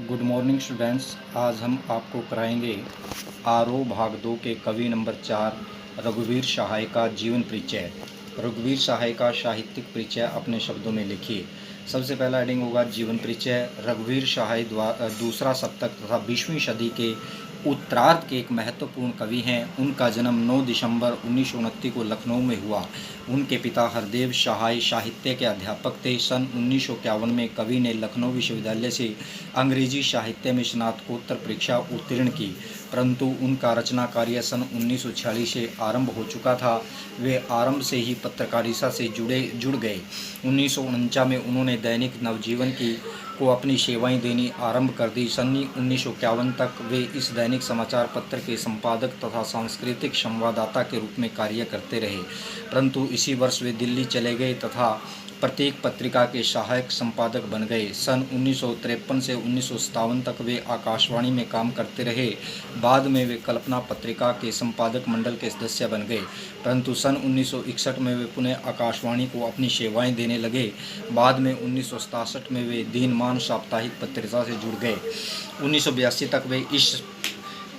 Good morning students. आज हम आपको कराएंगे आरोह भाग 2 के कवि नंबर 4 रघुवीर सहाय का जीवन परिचय। रघुवीर सहाय का साहित्यिक परिचय अपने शब्दों में लिखिए। सबसे पहला हेडिंग होगा जीवन परिचय। रघुवीर सहाय दूसरा शतक तथा 20वीं सदी के उत्तरार्ध के एक महत्वपूर्ण कवि हैं। उनका जन्म 9 दिसंबर 1929 को लखनऊ में हुआ। उनके पिता हरदेव सहाय साहित्य के अध्यापक थे। सन 1951 में कवि ने लखनऊ विश्वविद्यालय से अंग्रेजी साहित्य में स्नातकोत्तर परीक्षा उत्तीर्ण की, परंतु उनका रचना कार्य सन 1946 से आरंभ हो चुका था। वे आरंभ से ही पत्रकारिता से जुड़ गए। 1949 में उन्होंने दैनिक नवजीवन को अपनी सेवाएं देनी आरंभ कर दी। सन 1951 तक वे इस दैनिक समाचार पत्र के संपादक तथा सांस्कृतिक संवाददाता के रूप में कार्य करते रहे, परंतु इसी वर्ष वे दिल्ली चले गए तथा प्रत्येक पत्रिका के सहायक संपादक बन गए। सन 1953 से 1957 तक वे आकाशवाणी में काम करते रहे। बाद में वे कल्पना पत्रिका के संपादक मंडल के सदस्य बन गए, परंतु सन 1961 में वे पुनः आकाशवाणी को अपनी सेवाएं देने लगे। बाद में 1967 में वे दिनमान साप्ताहिक पत्रिका से जुड़ गए। 1982 तक वे इस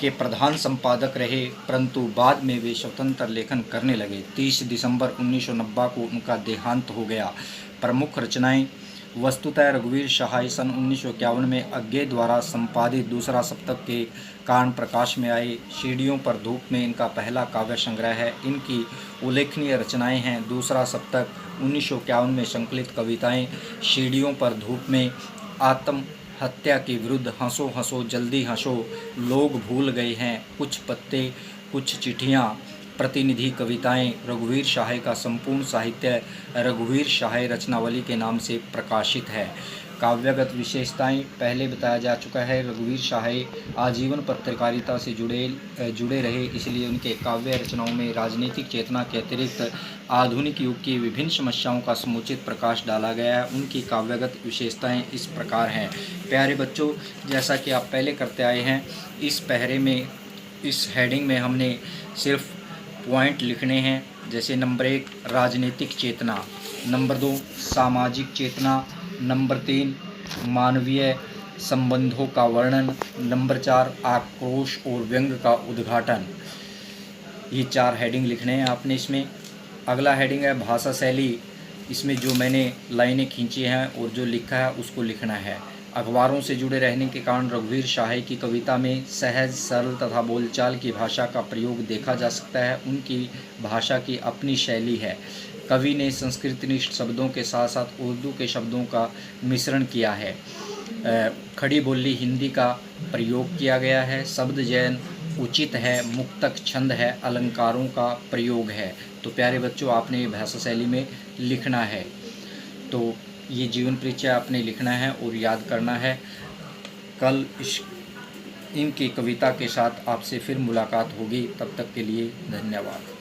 के प्रधान संपादक रहे, परंतु बाद में वे स्वतंत्र लेखन करने लगे। 30 दिसंबर 1990 को उनका देहांत हो गया। प्रमुख रचनाएं। वस्तुतः रघुवीर सहाय सन 1951 में अज्ञे द्वारा संपादित दूसरा शतक के कारण प्रकाश में आए। सीढ़ियों पर धूप में इनका पहला काव्य संग्रह है। इनकी उल्लेखनीय रचनाएं हैं दूसरा शतक, 1951 में संकलित कविताएं सीढ़ियों पर धूप में, आत्म हत्या के विरुद्ध हंसो हंसो जल्दी हंसो, लोग भूल गए हैं, कुछ पत्ते कुछ चिट्ठियाँ, प्रतिनिधि कविताएं। रघुवीर सहाय का संपूर्ण साहित्य रघुवीर सहाय रचनावली के नाम से प्रकाशित है। काव्यगत विशेषताएं पहले बताया जा चुका है। रघुवीर सहाय आजीवन पत्रकारिता से जुड़े रहे, इसलिए उनके काव्य रचनाओं में राजनीतिक चेतना के अतिरिक्त आधुनिक युग की विभिन्न समस्याओं का समुचित प्रकाश डाला गया है। उनकी काव्यगत विशेषताएं इस प्रकार हैं। प्यारे बच्चों, जैसा कि आप पहले करते आए हैं, इस पहरे में, इस हेडिंग में हमने सिर्फ पॉइंट लिखने हैं। जैसे नंबर 1 राजनीतिक चेतना, नंबर 2 सामाजिक चेतना, नंबर 3 मानवीय संबंधों का वर्णन, नंबर 4 आक्रोश और व्यंग का उद्घाटन। ये 4 हेडिंग लिखने हैं आपने इसमें। अगला हेडिंग है भाषा शैली। इसमें जो मैंने लाइनें खींची हैं और जो लिखा है उसको लिखना है। अखबारों से जुड़े रहने के कारण रघुवीर सहाय की कविता में सहज, सरल तथा बोलचाल की भाषा का प्रयोग देखा जा सकता है। उनकी भाषा की अपनी शैली है। कवि ने संस्कृतनिष्ठ शब्दों के साथ साथ उर्दू के शब्दों का मिश्रण किया है। खड़ी बोली हिंदी का प्रयोग किया गया है। शब्द चयन उचित है, मुक्तक छंद है, अलंकारों का प्रयोग है। तो प्यारे बच्चों, आपने भाषा शैली में लिखना है। तो ये जीवन परिचय आपने लिखना है और याद करना है। कल इनकी कविता के साथ आपसे फिर मुलाकात होगी। तब तक के लिए धन्यवाद।